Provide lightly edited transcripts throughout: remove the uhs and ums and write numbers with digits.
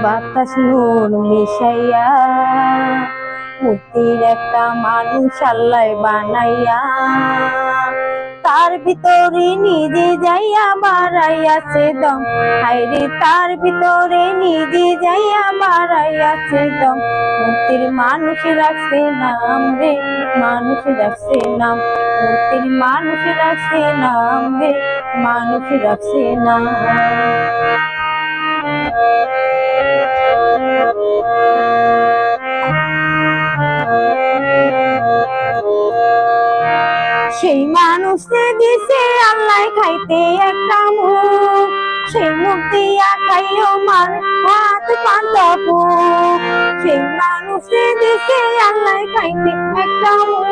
বাতাস নূর মিশাইয়া মূর্তির একটা মানুষ আল্লাহ বানাইয়া তার ভিতরে নিজে যাইয়া বাড়াইয়াছে দম। হায়রে তার ভিতরে নিজে যাইয়া বাড়াইয়াছে দম। মূর্তির মানুষ রাখছে নাম রে, মানুষ রাখছে নাম। মূর্তির মানুষ রাখছে নাম রে, মানুষ রাখছে নাম। সেই মানুষে দিছে আল্লাহ খাইতে একটা মুখ, সেই মুখ দিয়া খাইও মান হাত পান্তা পুক। সেই মানুষে দিছে আল্লাহ খাইতে একটা মুখ,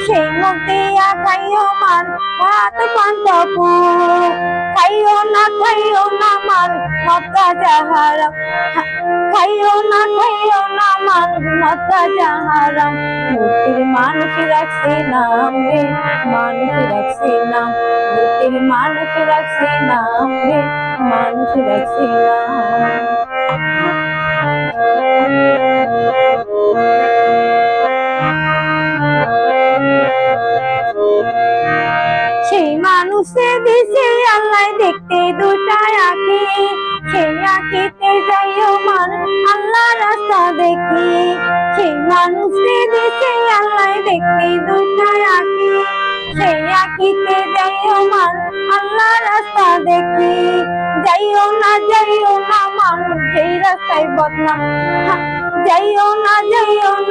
সেই মুখ দিয়া খাইও মান হাত পান্তা পুক। খাইও না মান মক্কা জাহারাম, খাইও না মান মক্কা জাহারাম। মূর্তির মানুষ রাখছে নাম রে, মানুষ রাখছে নাম। মূর্তির মানুষ রাখছে নাম রে, মানুষ রাখছে নাম। সেই মানুষে দিছে আল্লাহ দেখতে দুটা আঁখি, সেই আঁখিতে যাইও মান আল্লাহ রাস্তা দেখি। সেই মানুষে দিছে আল্লাহ দেখতে দুটা আঁখি, সেই আঁখিতে যাইও মান আল্লাহ রাস্তা দেখি। যাইও না মানুষ যেই রাস্তায় বদনাম, যাইও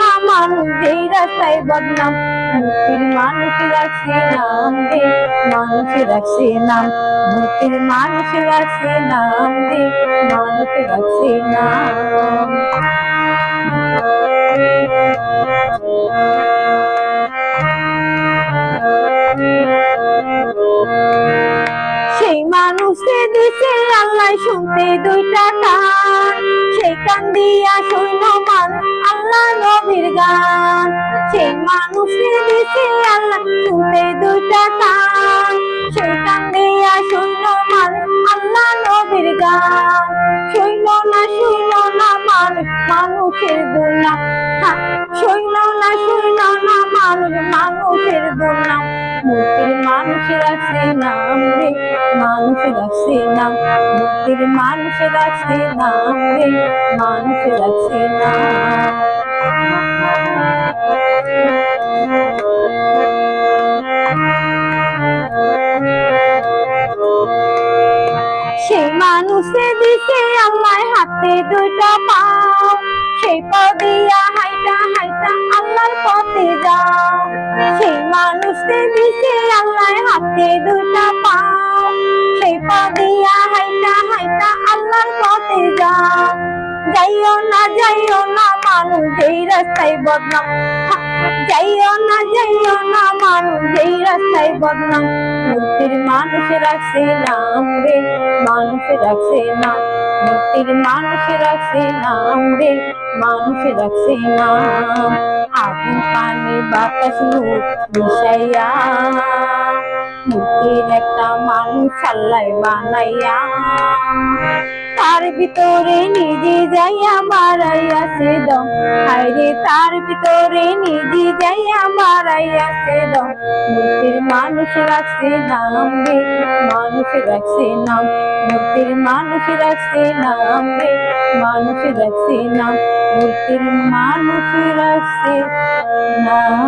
না মানুষ যেই রাস্তায় বদনাম। মূর্তির মানুষ রাখছে নাম রে, মানুষ রাখছে নাম। মূর্তির মানুষ রাখছে নাম রে, মানুষ রাখছে নাম। সেই মানুষে দিছে আল্লাহ শুনতে দুইটা কান, সেই কান দিয়া শৈল মান আল্লাহ নবীর গান। সেই মানুষে দিছে আল্লাহ শুনতে দুইটা কান, সেই কান দিয়া শৈল মান আল্লাহ নবীর গান। শৈল না মানুষের দুর্নাম, শৈল না মানুষের দুর্নাম। মূর্তির মানুষ রাখছে নাম রে, মানুষ রাখছে নাম। মূর্তির মানুষ রাখছে নাম রে, মানুষ রাখছে নাম। সেই মানুষে দিছে আল্লাহ হাতে দুইটা পাও, সেই পা দিয়া হাইটা আল্লাহর পথে যাও। সেই মানুষে দিছে আল্লাহ হাতে দুইটা পাও, সেই পা দিয়া হাইটা আল্লাহর পথে যাও। যাইও না মানুষ যেই রাস্তায় বদনাম, যাইও না মানুষ যেই রাস্তায় বদনাম। মূর্তির মানুষ রাখছে নাম রে, মানুষ রাখছে নাম। মূর্তির মানুষ রাখছে নাম রে, মানুষ রাখছে নাম। আগুন পানি বাতাস নূর মিশাইয়া মূর্তির একটা মানুষ আল্লাহ বানাইয়া তার ভিতরে নিজে যাইয়া বাড়াইয়াছে দম। হায়রে তার ভিতরে নিজে যাইয়া বাড়াইয়াছে দম। মূর্তির মানুষ রাখছে নাম রে, মানুষ রাখছে নাম। মূর্তির মানুষ রাখছে নাম রে, মানুষ রাখছে নাম। মূর্তির মানুষ রাখছে নাম।